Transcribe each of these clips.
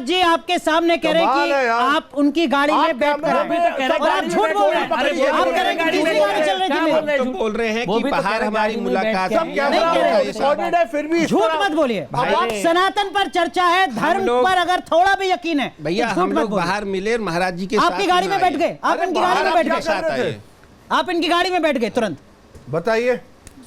जी आपके सामने कह रहे हैं कि आप उनकी गाड़ी में बैठ कर और आप झूठ बोल रहे हैं। आप कह रहे हैं कि दूसरी गाड़ी चल रही थी। तो बोल रहे हैं कि बाहर हमारी मुलाकात फिर भी झूठ मत बोलिए। सनातन पर चर्चा है, धर्म पर अगर थोड़ा भी यकीन है भैया, हम लोग बाहर मिले महाराज जी के साथ। आपकी गाड़ी में बैठ गए, आप इनकी गाड़ी में बैठ गए, आप इनकी गाड़ी में बैठ गए तुरंत। बताइए,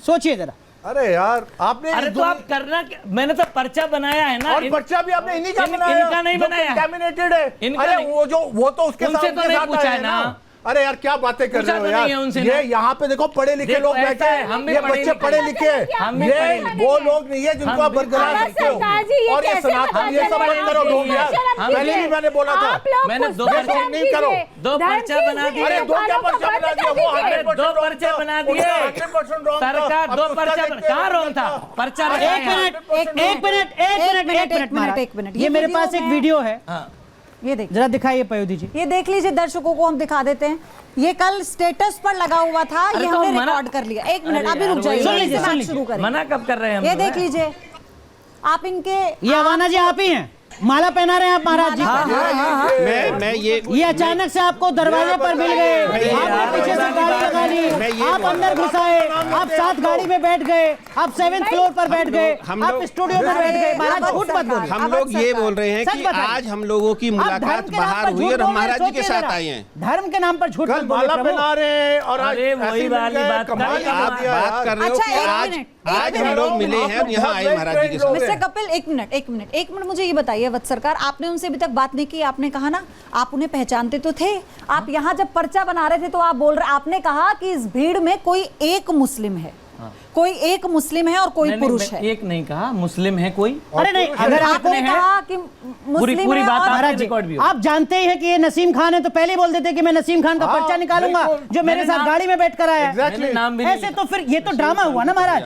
सोचिए जरा। अरे यार आपने, अरे तो आप करना, मैंने तो पर्चा बनाया है ना। और पर्चा भी आपने इन्हीं का बनाया, इनका नहीं बनाया, कंटामिनेटेड है। अरे वो तो उसके साथ तो नहीं पूछा है ना। अरे यार क्या बातें कर रहे हो यार। ये यहाँ पे देखो पढ़े लिखे लोग बैठे हैं, ये बच्चे पढ़े लिखे, ये वो लोग नहीं है जिनको आप बरकरार रखते हो। और ये सनातन ये सब मत करो लोग यार। पहले भी मैंने बोला था, मैंने दो नहीं करो। दो पर्चा बना दिए। अरे दो क्या पर्चा बना दिया? वो 2 पर्चे बना दिए। 100% रॉन्ग था। सरकार 2 पर्चा कहाँ रॉन्ग था? पर्चा एक मिनट, ये मेरे पास एक वीडियो है, ये देख, जरा दिखाइए पयोधी जी। ये देख लीजिए, दर्शकों को हम दिखा देते हैं। ये कल स्टेटस पर लगा हुआ था, ये हमने रिकॉर्ड कर लिया। एक मिनट, अभी रुक जाइए, शुरू करें। मना कब कर रहे हैं हम? ये देख लीजिए, आप इनके, ये अवाना जी आप ही हैं, माला पहना रहे हैं आप महाराज जी को। मैं ये अचानक से आपको दरवाजे पर मिल गए, आपने पीछे से गाड़ी लगा ली, आप अंदर घुसाए, आप साथ गाड़ी में बैठ गए, आप 7th फ्लोर पर बैठ गए, आप स्टूडियो में बैठ गए। महाराज झूठ मत बोलिए। हम लोग ये बोल रहे हैं कि आज हम लोगों की मुलाकात बाहर हुई और हम महाराज जी के साथ आए हैं। धर्म के नाम पर झूठ मत बोलिए। माला पहना रहे हैं और आज वही वाली बात आप बात कर रहे हो कि आज हम लोग मिले हैं और यहाँ आए महाराज जी के साथ। मिस्टर कपिल, एक मिनट मुझे ये बताइए, वत्स सरकार, आपने उनसे अभी तक बात नहीं की। आपने कहा ना, आप उन्हें पहचानते तो थे। आप यहाँ जब पर्चा बना रहे थे तो आप बोल रहे, आपने कहा कि इस भीड़ में कोई एक मुस्लिम है, कोई एक मुस्लिम है और कोई पुरुष है। एक नहीं कहा मुस्लिम है कोई। अरे नहीं, अगर आपने कहा कि मुस्लिम पूरी है, बात और महाराज जी आप जानते ही हैं कि ये नसीम खान है, तो पहले ही बोल देते कि मैं नसीम खान का पर्चा निकालूंगा जो मेरे साथ गाड़ी में बैठ कर आया है। ऐसे तो फिर ये तो ड्रामा हुआ ना महाराज।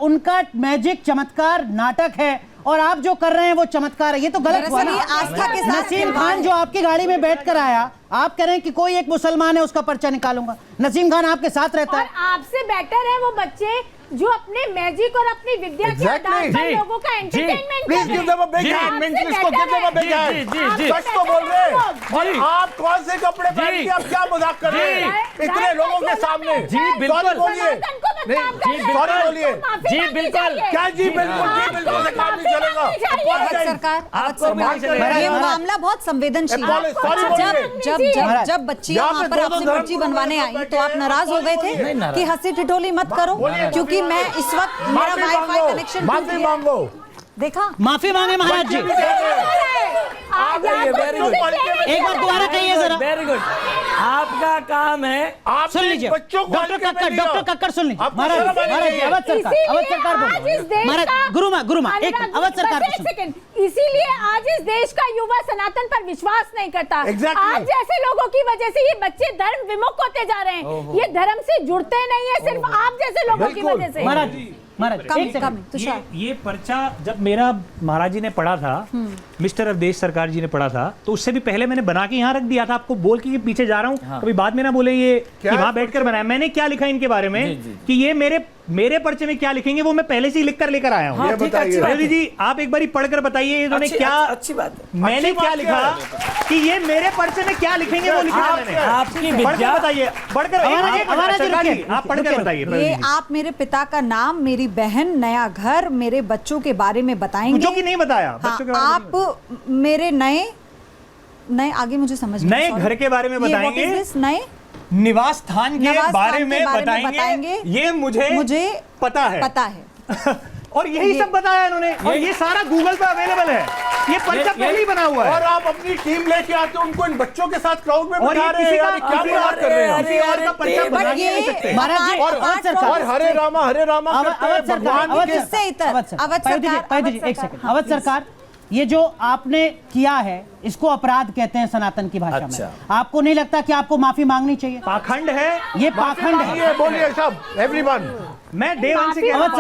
उनका मैजिक चमत्कार नाटक है और आप जो कर रहे हैं वो चमत्कार है। ये तो गलत हुआ ना। आस्था के साथ नसीम खान जो आपकी गाड़ी में बैठ कर आया, आप कह रहे हैं कि कोई एक मुसलमान है उसका पर्चा निकालूंगा। नसीम खान आपके साथ रहता है। आपसे बेटर है वो बच्चे जो अपने मैजिक और अपनी विद्या के आधार पर लोगों का entertainment please give them a big hand, इसको give them a big hand. सच तो बोल रहे हैं। आप कौन से कपड़े पहन के आप क्या मजाक कर रहे हैं इतने लोगों के सामने? जी बिल्कुल बोलिए, सॉरी बोलिए। जी बिल्कुल, क्या जी बिल्कुल, जी बिल्कुल से काम नहीं चलेगा। सरकार, ये मामला बहुत संवेदनशील है। जब बच्चियां वहाँ पर आपसे पर्ची बनवाने आई तो आप नाराज हो गए थे कि हंसी ठिठोली मत करो, क्योंकि मैं इस वक्त मेरा वाईफाई कनेक्शन माफी मांगो। देखा, माफी मांगे महाराज जी। वेरी गुड, एक बार दोबारा कहिए जरा। Very good. आपका काम है, आप सुन लीजिए डॉक्टर कक्कड़ सुन लीजिए। महाराज अवध सरकार गुरुमा एक अवध सरकार। इसीलिए आज इस देश का युवा सनातन पर विश्वास नहीं करता। आज जैसे लोगों की वजह से ये बच्चे धर्म विमुख होते जा रहे हैं। ये धर्म से जुड़ते नहीं है, सिर्फ आप जैसे लोगों की वजह से। महाराज ये पर्चा जब मेरा महाराज जी ने पढ़ा था, मिस्टर अवधेश सरकार जी ने पढ़ा था, तो उससे भी पहले मैंने बना के यहाँ रख दिया था आपको बोल के पीछे जा रहा हूँ। कभी बाद में ना बोले ये कि वहां बैठकर बनाया। मैंने क्या लिखा इनके बारे में कि ये मेरे पर्चे में क्या लिखेंगे वो मैं पहले से ही लिख कर लेकर आया हूँ। जी आप एक बार पढ़कर बताइए इन्होंने क्या, अच्छी बात है। मैंने क्या लिखा कि ये मेरे पर्चे में क्या लिखेंगे वो लिखा मैंने। आपकी विद्या बताइए, पढ़कर आप पढ़कर बताइए। ये आप मेरे पिता का नाम, मेरी बहन, नया घर, मेरे बच्चों के बारे में बताएंगे, जो कि नहीं बताया। आप मेरे नए आगे मुझे समझ नए घर के बारे में बताएंगे, नए निवास स्थान के बारे में बताएंगे। ये मुझे पता है और यही सब बताया इन्होंने, और ये सारा गूगल पे अवेलेबल है। ये पर्चा पहले ही बना हुआ है। और आप अपनी टीम लेके आते हो, उनको इन बच्चों के साथ क्राउड में बिठा रहे हैं यार, क्या बात कर रहे हैं? किसी और का पर्चा बना नहीं सकते। और हरे रामा करते हैं भगवान के। एक सेकंड अवध सरकार, ये जो आपने किया है इसको अपराध कहते हैं सनातन की भाषा में। आपको नहीं लगता कि आपको माफी मांगनी चाहिए? पाखंड है ये, पाखंड है। बोलिए सब एवरीवन। मैं डे वन से अवध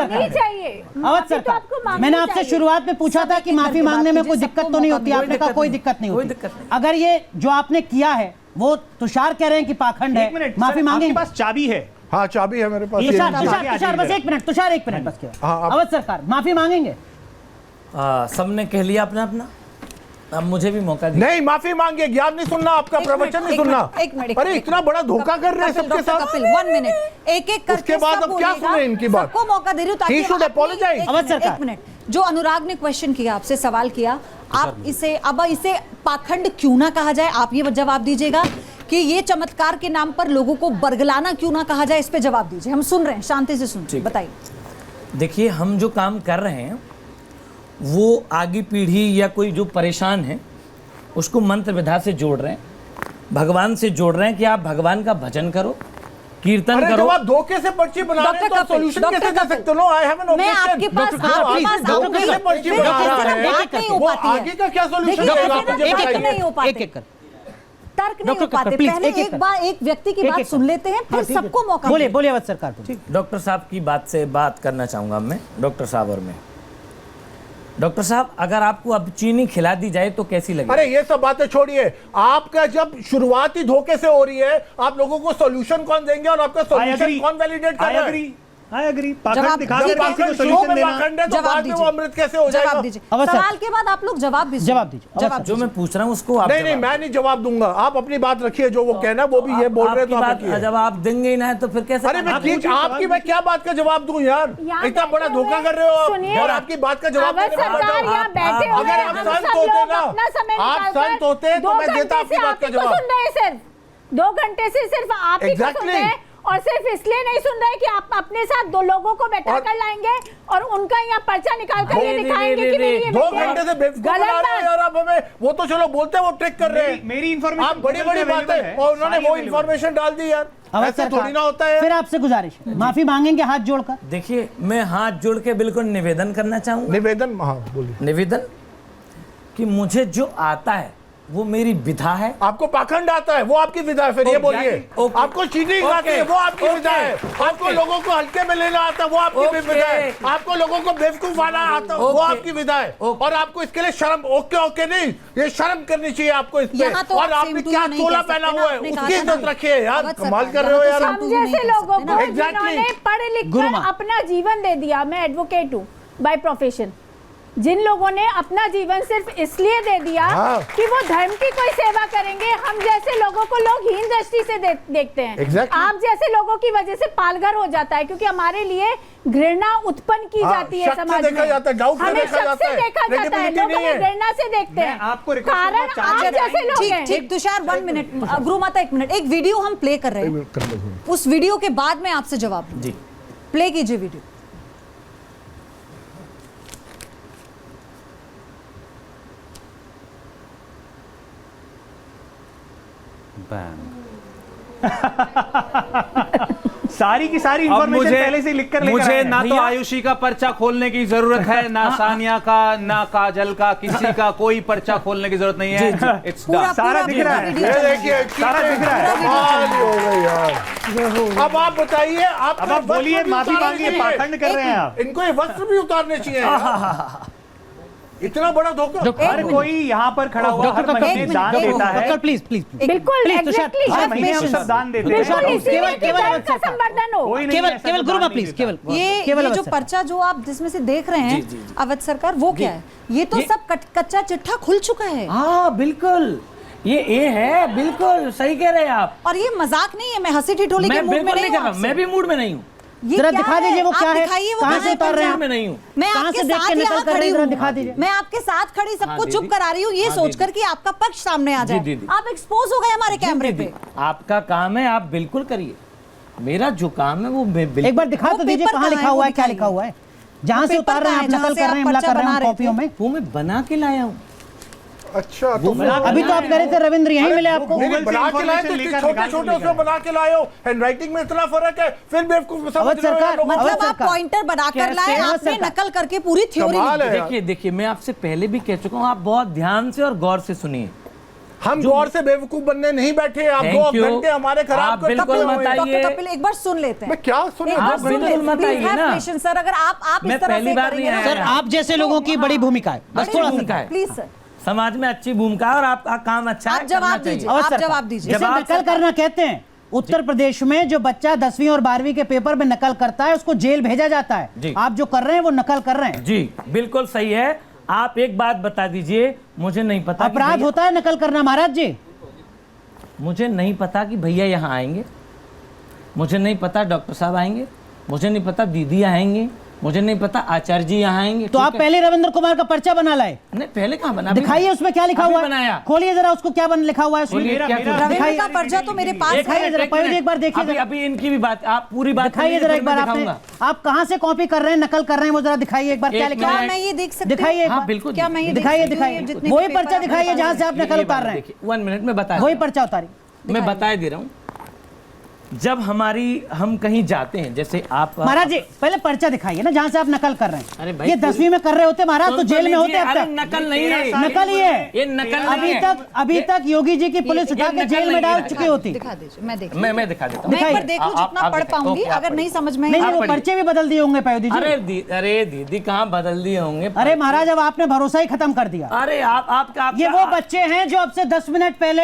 सरकार, मैंने आपसे शुरुआत में पूछा था कि माफी मांगने में कोई दिक्कत तो नहीं होती। आपने कहा कोई दिक्कत नहीं होती। अगर ये जो आपने किया है वो तुषार कह रहे हैं कि पाखंड है, माफी मांगेंगे? पास चाबी है। हाँ चाबी है मेरे पास। तुषार बस एक मिनट, तुषार एक मिनट बस। अवध सरकार माफी मांगेंगे? सबने कह लिया अपना अपना। अब मुझे भी मौका दीजिए। नहीं, माफी मांगिए, ज्ञान नहीं सुनना, आपका प्रवचन नहीं सुनना। एक मिनट, अरे इतना बड़ा धोखा कर रहे हैं सबके साथ। कपिल 1 मिनट, एक एक करके उसके बाद अब क्या सुने इनकी बात? सबको मौका दे रही हूं ताकि He should apologize। एक मिनट, जो अनुराग ने क्वेश्चन किया, आपसे सवाल किया, आप इसे पाखंड क्यों ना कहा जाए, आप ये जवाब दीजिएगा कि ये चमत्कार के नाम पर लोगों को बरगलाना क्यों ना कहा जाए, इस पे जवाब दीजिए। हम सुन रहे हैं, शांति से सुन, बताइए। देखिए, हम जो काम कर रहे हैं वो आगे पीढ़ी या कोई जो परेशान है उसको मंत्र विधा से जोड़ रहे हैं, भगवान से जोड़ रहे हैं कि आप भगवान का भजन करो, कीर्तन करो। जब आप धोखे से पर्ची बना रहे हैं तो सॉल्यूशन कैसे दे सकते हो? नो, आई हैव एन मैं आपके पास धोखे से पर्ची बना रहा है, वो आगे का क्या सॉल्यूशन देगा? नहीं हो पाते, तर्क नहीं हो पाते। पहले एक व्यक्ति की बात सुन लेते हैं, फिर सबको मौका। बोलिए अवध सरकार। डॉक्टर साहब की बात से बात करना चाहूंगा मैं, डॉक्टर साहब और मैं। डॉक्टर साहब, अगर आपको अब चीनी खिला दी जाए तो कैसी लगेगी? अरे ये सब बातें छोड़िए, आपका जब शुरुआत ही धोखे से हो रही है, आप लोगों को सॉल्यूशन कौन देंगे और आपका सॉल्यूशन कौन वैलिडेट कर रहा है? I agree। जवाब दिखा के किसी को solution देना। जवाब दीजिए, अमृत कैसे हो जाएगा? जवाब दीजिए, सवाल के बाद आप लोग जवाब दीजिए। जवाब जो मैं पूछ रहा हूँ उसको आप नहीं, मैं नहीं जवाब दूंगा, आप अपनी बात रखिए, जो वो कहना वो भी ये बोल रहे हैं तो जब आप देंगे ही ना तो फिर कैसे? अरे आपकी मैं क्या बात का जवाब दूं यार? इतना बड़ा धोखा कर रहे हो और आपकी बात का जवाब अगर आप संत होते ना, आप संत होते तो मैं देता आपकी बात का जवाब। 2 घंटे से सिर्फ आप ही को सुन रहे हैं और सिर्फ इसलिए नहीं सुन रहे कि आप अपने साथ 2 लोगों को बैठा कर लाएंगे और उनका यहाँ पर्चा निकाल कर ये दिखाएंगे कि मेरी ये 2 घंटे से बेवकूफ बना रहे हैं यार आप हमें। वो तो चलो बोलते हैं वो ट्रिक कर रहे हैं, मेरी इन्फॉर्मेशन आप बड़ी बातें, और उन्होंने वो इन्फॉर्मेशन डाल दी यार। ऐसे थोड़ी ना होता है। फिर आपसे गुजारिश, माफी मांगेंगे हाथ जोड़कर। देखिए, मैं हाथ जोड़ के बिल्कुल निवेदन करना चाहूंगा। निवेदन? हाँ बोलिए। निवेदन कि मुझे जो आता है वो मेरी विधा है। आपको पाखंड आता है, वो आपकी विधा है। फिर ये बोलिए, आपको चीटिंग आती है, वो आपकी विधा है। आपको लोगों को हल्के में लेना आता है, वो आपकी विधा है। आपको लोगों को बेवकूफ बनाना आता है, वो आपकी विधा है। और आपको इसके लिए शर्म, ओके नहीं, ये शर्म करनी चाहिए आपको इस पे। और आपने क्या चोला पहना हुआ है उसकी इज्जत रखिए यार, कमाल कर रहे हो यार। हम जैसे लोगों को जिन्होंने पढ़ लिख कर अपना जीवन दे दिया, मैं एडवोकेट हूँ बाय प्रोफेशन, जिन लोगों ने अपना जीवन सिर्फ इसलिए दे दिया कि वो धर्म की कोई सेवा करेंगे, हम जैसे लोगों को लोग हीन दृष्टि से देखते हैं। आप जैसे लोगों की वजह से पालघर हो जाता है, क्योंकि हमारे लिए घृणा उत्पन्न की जाती है समाज में, हमें शक से देखा जाता है, लोग हमें घृणा से देखते हैं। कारण आप जैसे लोग हैं। ठीक, तुषार 1 मिनट, गुरुमाता 1 मिनट, एक वीडियो हम प्ले कर रहे हैं, उस वीडियो के बाद में आपसे जवाब जी। प्ले कीजिए वीडियो। सारी की सारी इंफॉर्मेशन पहले से लिख कर मुझे ना तो आयुषी का पर्चा खोलने की जरूरत है, ना सानिया का, ना काजल का, किसी का कोई पर्चा खोलने की जरूरत नहीं है। इट्स सारा दिख रहा है, देखिए सारा दिख रहा है। कमाल हो गई यार। अब आप बताइए, आप बोलिए, माफी मांगिए, पाखंड कर रहे हैं आप। इनको ये वस्त्र भी उतारने चाहिए। इतना बड़ा धोखा। हर कोई यहाँ पर खड़ा हुआ हर महीने दान देता है। प्लीज बिल्कुल हर महीने हम सब दान देते हैं। केवल गुरुमा प्लीज, केवल ये जो पर्चा जो आप जिसमें से देख रहे हैं अवध सरकार, वो क्या है? ये तो सब कच्चा चिट्ठा खुल चुका है। हाँ बिल्कुल, ये है, बिल्कुल सही कह रहे हैं आप। और ये मजाक नहीं है, मैं हंसी ठिठोली के मूड में नहीं हूं। मैं भी मूड में नहीं हूँ। जरा दिखा दीजिए वो क्या है, कहां से उतार रहे हैं? मैं नहीं हूँ, मैं आपके साथ यहाँ खड़ी हूँ, दिखा दीजिए। मैं आपके साथ खड़ी सबको चुप करा रही हूँ, ये सोचकर कि आपका पक्ष सामने आ जाए। आप एक्सपोज हो गए हमारे कैमरे पे। आपका काम है, आप बिल्कुल करिए। मेरा जो काम है वो एक बार दिखा तो दीजिए, कहाँ लिखा हुआ है, क्या लिखा हुआ है? जहाँ से उतार रहे हैं आप, नकल कर रहे हैं, हमला कर रहे हैं कॉपियों में, वो मैं बना के लाया हूँ। अच्छा, तो अभी तो आप कह रहे थे रविंद्र यहीं मिले आपको। बना के लाए थे, छोटे-छोटे उसमें बना के लाए हो। हैंडराइटिंग में इतना फर्क है, फिर बेवकूफ समझ रहे हो। मतलब आप पॉइंटर बनाकर लाए, आपने नकल करके पूरी थ्योरी। देखिए, मैं आपसे पहले भी कह चुका हूँ, आप बहुत ध्यान से और गौर से सुनिए। हम गौर से बेवकूफ बनने नहीं बैठे। आप 2 घंटे हमारे खराब कर। डॉक्टर कपिल एक बार सुन लेते हैं। मैं क्या सुने? आप बिल्कुल मत आइए ना सर, अगर आप इस तरह से करेंगे सर, आप जैसे लोगों की बड़ी भूमिका है, बस थोड़ा सा प्लीज सर। समाज में अच्छी भूमिका है और आपका काम अच्छा है। आप जवाब दीजिए, आप जवाब दीजिए। नकल करना कहते हैं। उत्तर प्रदेश में जो बच्चा 10वीं और 12वीं के पेपर में नकल करता है उसको जेल भेजा जाता है। आप जो कर रहे हैं वो नकल कर रहे हैं। जी बिल्कुल सही है। आप एक बात बता दीजिए, मुझे नहीं पता अपराध होता है नकल करना महाराज जी। मुझे नहीं पता कि भैया यहाँ आएंगे, मुझे नहीं पता डॉक्टर साहब आएंगे, मुझे नहीं पता दीदी आएंगे, मुझे नहीं पता आचार्य जी यहाँ आएंगे। तो आप पहले रविंद्र कुमार का पर्चा बना लाए? नहीं, पहले कहाँ बना? दिखाइए उसमें क्या लिखा हुआ है। बनाया, खोलिए जरा उसको, क्या लिखा हुआ है उसमें। रविंद्र का पर्चा तो मेरे पास है। जरा पहले एक बार देखिए, अभी इनकी भी बात, आप पूरी बात दिखाइए जरा एक बार। आप कहाँ से कॉपी कर रहे हैं, नकल कर रहे हैं, वो जरा दिखाइए एक बार क्या लिखा है। मैं ये देख सकती हूँ? दिखाइए, हाँ बिल्कुल, क्या मैं ये दिखाइए वही पर्चा दिखाइए जहाँ से आप नकल उतार रहे हैं। 1 मिनट में बता, वही पर्चा उतारिए। मैं बता दे रहा हूँ। जब हम कहीं जाते हैं, जैसे आप महाराज जी पहले पर्चा दिखाइए ना जहाँ से आप नकल कर रहे हैं। अरे भाई, ये 10वीं में कर रहे होते महाराज तो जेल में होते अब तक। नकल नहीं है, नकल ही है ये नकल। अभी तक योगी जी की पुलिस उठा के जेल में डाल चुकी होती। दिखा दीजिए, मैं देख मैं दिखा देता हूँ। मैं एक बार देख लूं जितना पढ़ पाऊंगी, अगर नहीं समझ में नहीं वो पर्चे भी बदल दिए होंगे पयोधी जी। अरे दीदी कहाँ बदल दिए होंगे? अरे महाराज अब आपने भरोसा ही खत्म कर दिया। अरे आपका ये वो बच्चे हैं जो अब से 10 मिनट पहले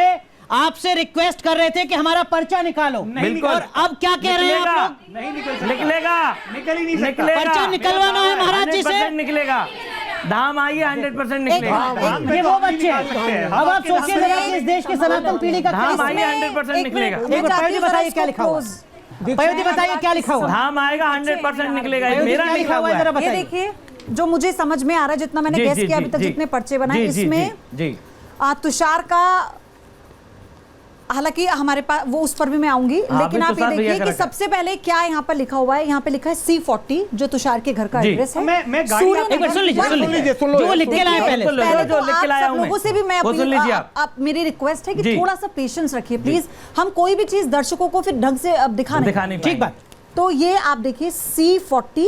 आपसे रिक्वेस्ट कर रहे थे कि हमारा पर्चा निकालो। बिल्कुल। और अब क्या कह रहे हैं आप लोग? नहीं निकलेगा, निकल ही नहीं सकता। पर्चा निकलवाना है महाराज जी से। निकलेगा, धाम आइए 100% निकलेगा। ये वो बच्चे हैं। अब आप सोचिए जरा इस देश की सनातन पीढ़ी का धाम आइए 100% निकलेगा। पयोधी बताइए क्या लिखा हुआ? पयोधी बताइए क्या लिखा हुआ? धाम आएगा 100% निकलेगा। मेरा लिखा हुआ है। जरा ये बताइए। देखिए जो मुझे समझ में आ रहा है, जितना मैंने गेस किया अभी तक, जितने पर्चे बनाए इसमें तुषार का, हालांकि हमारे पास वो उस पर भी मैं आऊंगी, लेकिन आप ये देखिए कि सबसे पहले क्या यहाँ पर लिखा हुआ है। यहाँ पे लिखा है C40 जो तुषार के घर का एड्रेस है। मैं एक बार सुन लीजिए जो लिख के लाए पहले। तो आप सब लोगों से भी मैं आप मेरी रिक्वेस्ट है कि थोड़ा सा पेशेंस रखिए प्लीज। हम कोई भी चीज दर्शकों को फिर ढंग से अब दिखाने ठीक बात। तो ये आप देखिए C40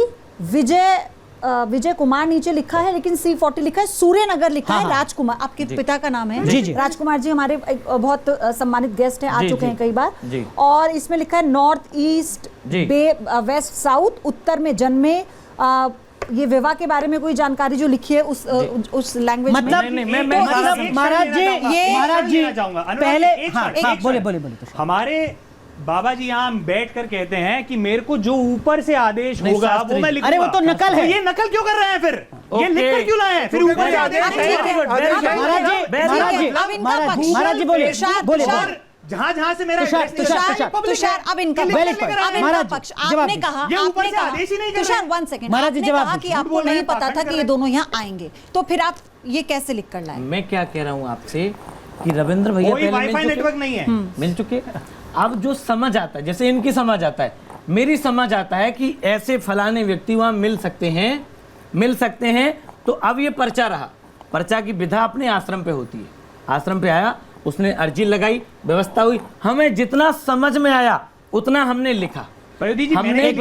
विजय कुमार नीचे लिखा है, लेकिन C40 लिखा है सूर्यनगर लिखा है। राजकुमार आपके पिता का नाम है। जी। राजकुमार जी हमारे बहुत सम्मानित गेस्ट हैं, आ चुके हैं कई बार। और इसमें लिखा है नॉर्थ ईस्ट वेस्ट साउथ, उत्तर में जन्मे। ये विवाह के बारे में कोई जानकारी जो लिखी है उस लैंग्वेज में, मतलब महाराज जी पहले बोले हमारे बाबा जी यहाँ बैठ कर कहते हैं कि मेरे को जो ऊपर से आदेश होगा वो मैं लिखूंगा। अरे वो तो नकल है। ये नकल क्यों कर रहे हैं फिर? ये लिख कर क्यों लाए हैं? फिर ऊपर से आदेश महाराज जी बोले जहाँ से मेरा तुषार अब इनका पक्ष आपने कहा, तुषार 1 सेकंड, आपने कहा कि आपको नहीं पता था कि ये दोनों यहाँ आएंगे, तो फिर आप ये कैसे लिख कर लाए? मैं क्या कह रहा हूँ आपसे कि रविंद्र भैया कोई वाईफाई नेटवर्क नहीं है, मिल चुके। अब जो समझ आता है, जैसे इनकी समझ आता है, मेरी समझ आता है कि ऐसे फलाने व्यक्ति वहां मिल सकते हैं। तो अब ये पर्चा रहा, पर्चा की विधा अपने आश्रम पे होती है। आश्रम पे आया, उसने अर्जी लगाई, व्यवस्था हुई, हमें जितना समझ में आया उतना हमने लिखा। हमने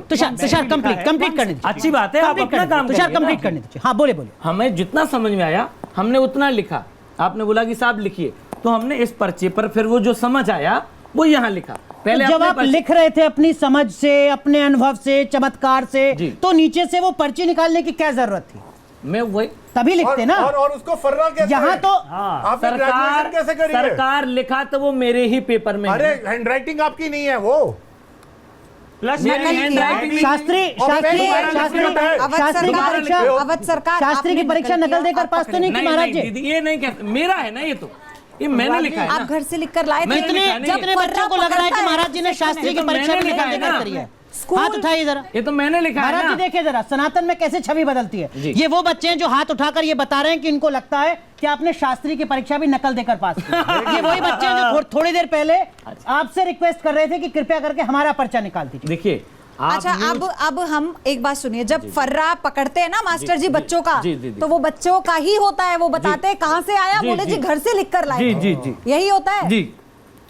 तुषार कंप्लीट करने दीजिए। अच्छी बात है, आप अपना काम तुषार कंप्लीट करने दीजिए। हाँ बोले। हमें जितना समझ में आया हमने उतना लिखा। आपने बोला कि साहब लिखिए, तो हमने इस पर्चे पर फिर वो जो समझ आया वो यहाँ लिखा। पहले जब आप लिख रहे थे अपनी समझ से, अपने अनुभव से, चमत्कार से, तो नीचे से वो पर्ची निकालने की क्या जरूरत थी? मैं वही तभी लिखते ना। और उसको फर्रा कैसे? यहाँ तो सरकार लिखा तो वो मेरे ही पेपर में। अरे हैंडराइटिंग आपकी नहीं है वो। शास्त्री की परीक्षा नकल देकर पास तो नहीं की महाराज जी? ये नहीं कहते, मेरा है ना, ये मैंने लिखा है। आप घर से लिख कर लाए थे? जितने बच्चों को लग रहा है कि महाराज जी ने शास्त्री की परीक्षा में नकल देकर करी है, हाथ उठाइए जरा। ये तो मैंने लिखा है। महाराज जी देखिए जरा सनातन में कैसे छवि बदलती है। ये वो बच्चे हैं जो हाथ उठाकर ये बता रहे हैं कि इनको लगता है कि आपने शास्त्री की परीक्षा भी नकल देकर पास की। ये वही बच्चे हैं जो थोड़ी देर पहले आपसे रिक्वेस्ट कर रहे थे कि कृपया करके हमारा पर्चा निकाल दीजिए। देखिए अच्छा, अब हम एक बात सुनिए, जब फर्रा पकड़ते हैं ना मास्टर जी बच्चों का, तो वो बच्चों का ही होता है। वो बताते हैं कहाँ से आया, बोले जी घर से लिख कर लाए। यही होता है।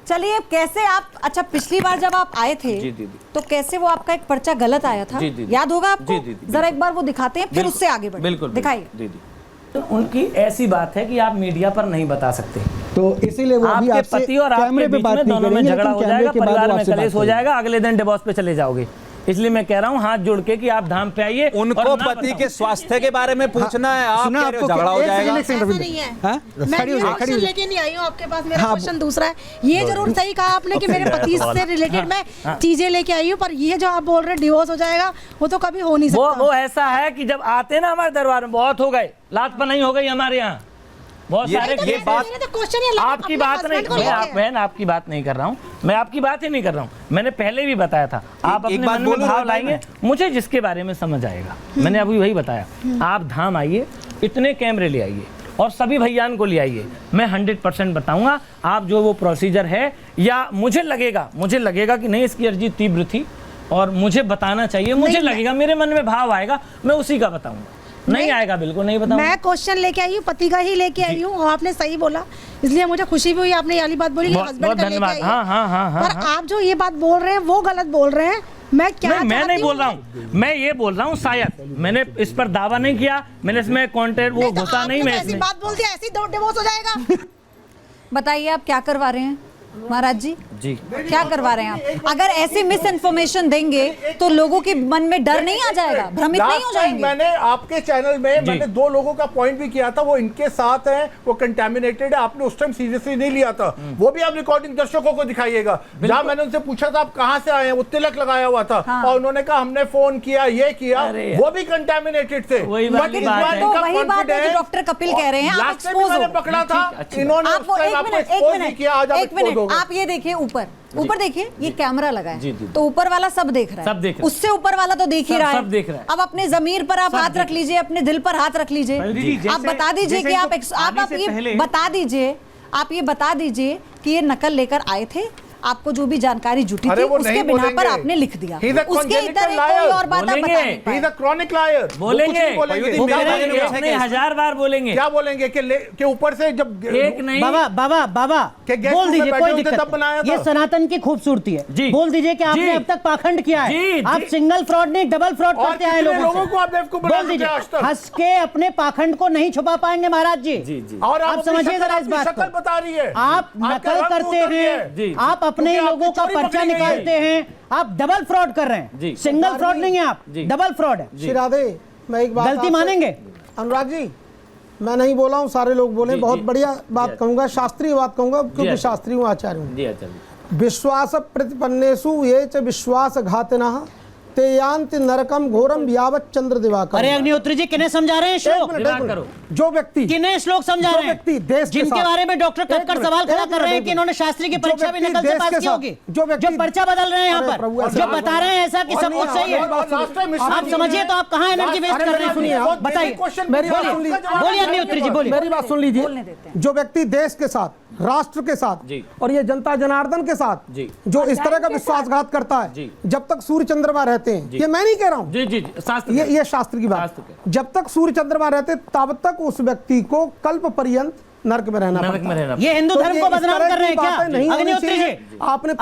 चलिए कैसे आप, अच्छा पिछली बार जब आप आए थे तो कैसे वो आपका एक पर्चा गलत आया था, याद होगा आपको? जरा एक बार वो दिखाते हैं, फिर उससे आगे बढ़े। बिल्कुल दिखाइए। तो उनकी ऐसी बात है कि आप मीडिया पर नहीं बता सकते, तो इसीलिए वो अभी आपके पति और आपके बीच में दोनों में झगड़ा हो जाएगा, परिवार में कलेश हो जाएगा, अगले दिन डिवोर्स पे चले जाओगे। इसलिए मैं कह रहा हूँ हाथ जोड़ के कि आप धाम पे आइए। उनको पति के स्वास्थ्य के बारे में पूछना है, आप कह रहे हो झगड़ा हो जाएगा। ऐसा नहीं है, मैं क्वेश्चन लेके नहीं आई हूँ आपके पास। मेरा क्वेश्चन दूसरा है। ये जरूर सही कहा आपने कि मेरे पति से रिलेटेड मैं चीजें लेके आई हूँ, पर ये जो आप बोल रहे हैं डिवोर्स हो जाएगा, वो तो कभी हो नहीं सकता। वो ऐसा है कि जब आते ना हमारे दरबार में बहुत हो गए, लात नहीं हो गई हमारे यहाँ बहुत सारे। ये बात आपकी बात नहीं, बहन आपकी बात नहीं कर रहा हूँ, मैं आपकी बात ही नहीं कर रहा हूँ। मैंने पहले भी बताया था, आप अपने मन में भाव लाएंगे, मुझे जिसके बारे में समझ आएगा। मैंने अभी वही बताया, आप धाम आइए, इतने कैमरे ले आइए और सभी भैयान को ले आइए, मैं 100% बताऊंगा। आप जो वो प्रोसीजर है, या मुझे लगेगा कि नहीं इसकी अर्जी तीव्र थी और मुझे बताना चाहिए, मुझे लगेगा, मेरे मन में भाव आएगा, मैं उसी का बताऊंगा। नहीं आएगा बिल्कुल नहीं बताऊंगा। मैं क्वेश्चन लेके आई हूँ, पति का ही लेके आई हूँ, और आपने सही बोला, इसलिए मुझे खुशी भी हुई। आपने ये वाली बात बोली, हस्बैंड का लेके आई है। पर आप जो ये बात बोल रहे हैं वो गलत बोल रहे हैं। मैं नहीं बोल रहा हूँ, मैं ये बोल रहा हूँ, शायद मैंने इस पर दावा नहीं किया, मैंने इसमें कॉन्टेंट वो घुसा नहीं, मैं ऐसी बात बोल दी, ऐसी डिवोर्स हो जाएगा। बताइए आप क्या करवा रहे हैं महाराज जी? जी क्या करवा रहे हैं आप? अगर ऐसी मिस इन्फॉर्मेशन देंगे तो लोगों के मन में डर नहीं आ जाएगा, भ्रमित नहीं हो जाएंगे? मैंने आपके चैनल में मैंने 2 लोगों का पॉइंट भी किया था, वो इनके साथ है, वो कंटेमिनेटेड है, आपने उस टाइम सीरियसली नहीं लिया था। वो भी आप रिकॉर्डिंग दर्शकों को दिखाइएगा, जहां मैंने उनसे पूछा था आप कहां से आए हैं, वो तिलक लगाया हुआ था, और उन्होंने कहा हमने फोन किया, ये किया, वो भी कंटेमिनेटेड थे। वही बात है जो डॉक्टर कपिल कह रहे हैं, आप एक्सपोज हो। पकड़ा था इन्होंने, एक मिनट आप ये देखिए, ऊपर देखिए, ये कैमरा लगा है, तो ऊपर वाला सब देख रहा है, उससे ऊपर वाला तो देख ही रहा है। अब अपने जमीर पर आप हाथ रख लीजिए, अपने दिल पर हाथ रख लीजिए, आप बता दीजिए कि आप ये बता दीजिए कि ये नकल लेकर आए थे, आपको जो भी जानकारी जुटी थी उसके बिना पर आपने लिख दिया। उसके इधर कोई और बात आप बता नहीं पाए। क्रॉनिक लायर बोलेंगे, 1000 बार बोलेंगे। क्या बोलेंगे कि ऊपर से जब एक नहीं, बाबा बोल दीजिए, कोई दिक्कत नहीं, ये सनातन की खूबसूरती है। बोल दीजिए कि आपने अब तक पाखंड किया है, आप सिंगल फ्रॉड नहीं डबल फ्रॉड करते आए लोगों को। बोल दीजिए, हंस के अपने पाखंड को नहीं छुपा पाएंगे महाराज जी। और आप समझिए जरा इस बात को, बता रही है आप नकल करते हैं, आप अपने लोगों का पर्चा निकालते हैं, आप डबल फ्रॉड कर रहे हैं, सिंगल फ्रॉड नहीं है, आप डबल फ्रॉड है। श्री राधे, मैं एक बात गलती मानेंगे? अनुराग जी, मैं नहीं बोला हूँ, सारे लोग बोले, बहुत बढ़िया बात कहूंगा, शास्त्रीय बात कहूंगा, क्योंकि शास्त्री हूँ, आचार्य हूँ। विश्वास प्रतिपन्नेषु ये च विश्वासघातिनः ते यान्ति नरकम घोरम यावत् चंद्र दिवाकर। अरे अग्निहोत्री जी, किन्हें समझा रहे हैं श्लोक? जो व्यक्ति किन्हें श्लोक समझा रहे हैं? देश जिनके बारे में डॉक्टर कक्कड़ सवाल खड़ा कर रहे हैं कि इन्होंने शास्त्री की परीक्षा भी नकल से पास की होगी, जो पर्चा बदल रहे हैं यहाँ पर, जो बता रहे हैं ऐसा कि सब कुछ सही है, आप समझिए तो आप कहाँ एनर्जी वेस्ट कर रहे हैं? सुनिए, बताइए, बोलिए अग्निहोत्री जी, बोलिए। मेरी बात सुन लीजिए। जो व्यक्ति देश के साथ, राष्ट्र के साथ और ये जनता जनार्दन के साथ जो इस तरह का विश्वासघात करता है, जब तक सूर्य चंद्रमा रहते हैं, ये मैं नहीं कह रहा हूँ, ये शास्त्र की बात, जब तक सूर्य चंद्रमा रहते तब तक उस व्यक्ति को कल्प पर्यंत नरक में रहना पड़ता है। ये हिंदू धर्म को बदनाम कर रहे हैं क्या अग्निहोत्री जी? आपने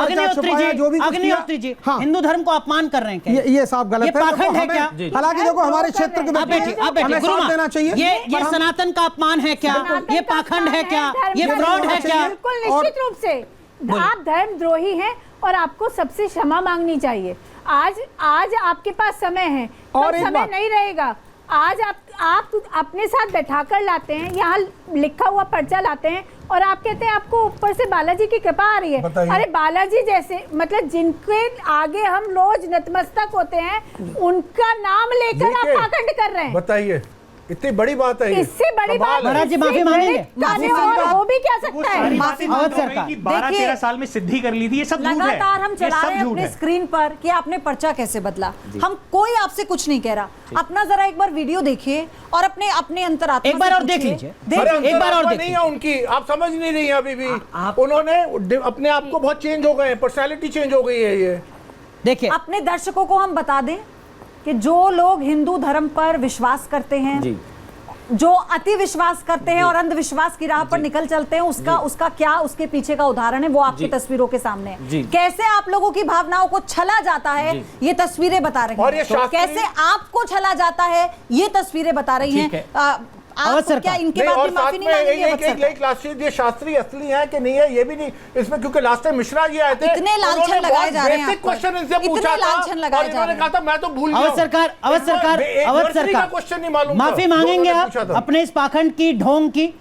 जो भी अग्निहोत्री जी, हिंदू धर्म को अपमान कर रहे हैं क्या? ये साफ गलत है, पाखंड है क्या? हालांकि देखो हमारे क्षेत्र के देना चाहिए, ये सनातन का अपमान है क्या? ये पाखंड है क्या? ये फ्रॉड है क्या? बिल्कुल निश्चित रूप से आप धर्मद्रोही हैं और आपको सबसे क्षमा मांगनी चाहिए। आज आपके पास समय है, और समय नहीं रहेगा। आज आप अपने साथ बैठाकर लाते हैं, यहाँ लिखा हुआ पर्चा लाते हैं, और आप कहते हैं आपको ऊपर से बालाजी की कृपा आ रही है। अरे बालाजी जैसे, मतलब जिनके आगे हम रोज नतमस्तक होते हैं, उनका नाम लेकर आप पाखंड कर रहे हैं। बताइए, इतनी बड़ी बात है, इससे बड़ी बात महाराज जी माफी मांगेंगे? वो भी क्या सकता है? 12-13 साल में सिद्धि कर ली थी, ये सब लगातार हम चला रहे हैं अपने स्क्रीन पर कि आपने पर्चा कैसे बदला। हम कोई आपसे कुछ नहीं कह रहा, अपना जरा एक बार वीडियो देखिए और अपने अंतरात्मा एक बार और देख लीजिए, एक बार और नहीं है उनकी, आप समझ नहीं रही है अभी भी। उन्होंने अपने आप को बहुत चेंज हो गए, पर्सनैलिटी चेंज हो गई है। ये देखिए, अपने दर्शकों को हम बता दें कि जो लोग हिंदू धर्म पर विश्वास करते हैं, जो अति विश्वास करते हैं और अंधविश्वास की राह पर निकल चलते हैं, उसका क्या, उसके पीछे का उदाहरण है, वो आपकी तस्वीरों के सामने है। कैसे आप लोगों की भावनाओं को छला जाता है, ये तस्वीरें बता रही हैं। कैसे आपको छला जाता है, ये तस्वीरें बता रही हैं। आप क्या इनके बाद भी माफी नहीं मांगेंगे? एक लास्ट चीज, ये शास्त्री असली है कि नहीं है ये भी नहीं इसमें, क्योंकि लास्ट टाइम मिश्रा जी आए थे, इतने लालछन लगाए जा रहे हैं, बेसिक क्वेश्चन इनसे पूछा था और इन्होंने कहा था मैं तो भूल गया। अवध सरकार नहीं मालूम, माफी मांगेंगे आप अपने इस पाखंड की, ढोंग की?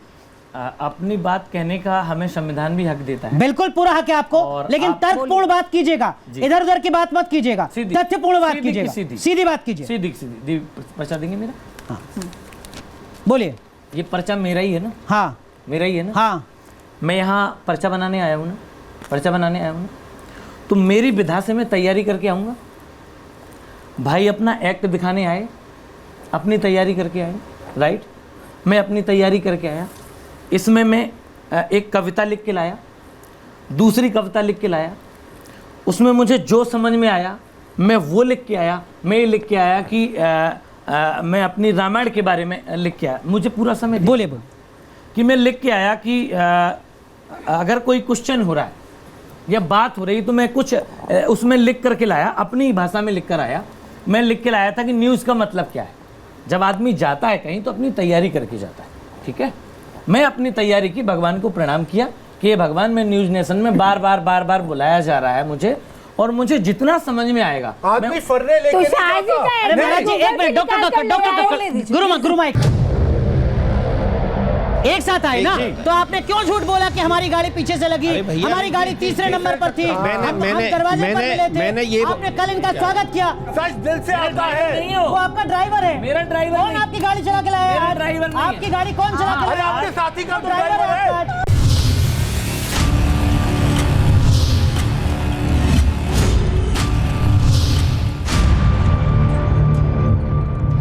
अपनी बात कहने का हमें संविधान भी हक देता है, बिल्कुल पूरा हक है आपको, लेकिन तर्कपूर्ण बात कीजिएगा, इधर उधर की बात मत कीजिएगा, तथ्यपूर्ण बात कीजिएगा, सीधी बात कीजिए। सीधी पर्चा देंगे मेरा? हाँ बोलिए। ये पर्चा मेरा ही है ना? हाँ मेरा ही है ना? हाँ। मैं यहाँ पर्चा बनाने आया हूँ ना, पर्चा बनाने आया हूँ ना, तो मेरी विधा से मैं तैयारी करके आऊँगा। भाई अपना एक्ट दिखाने आए, अपनी तैयारी करके आए, राइट? मैं अपनी तैयारी करके आया, इसमें मैं एक कविता लिख के लाया, दूसरी कविता लिख के लाया, उसमें मुझे जो समझ में आया मैं वो लिख के आया। मैं ये लिख के आया कि मैं अपनी रामायण के बारे में लिख के आया, मुझे पूरा समय बोले कि मैं लिख के आया कि अगर कोई क्वेश्चन हो रहा है या बात हो रही तो मैं कुछ उसमें लिख करके लाया, अपनी भाषा में लिख कर आया। मैं लिख के लाया था कि न्यूज़ का मतलब क्या है। जब आदमी जाता है कहीं तो अपनी तैयारी करके जाता है, ठीक है? मैं अपनी तैयारी की, भगवान को प्रणाम किया कि भगवान में न्यूज़ नेशन में बार बार बुलाया जा रहा है मुझे, और मुझे जितना समझ में आएगा आदमी फर्रे लेके अरे महाराज जी एक मिनट, डॉक्टर गुरुमा एक साथ आए ना, तो आपने क्यों झूठ बोला कि हमारी गाड़ी पीछे से लगी? हमारी गाड़ी तीसरे नंबर पर थी, हम दरवाजे पर मिले थे, आपने कल इनका स्वागत किया। सच दिल से आता है। वो आपका ड्राइवर है। मेरा ड्राइवर कौन आपकी गाड़ी चला के लाया? मेरा ड्राइवर नहीं है। आपकी गाड़ी कौन चला के लाया? आपके साथी का ड्राइवर है।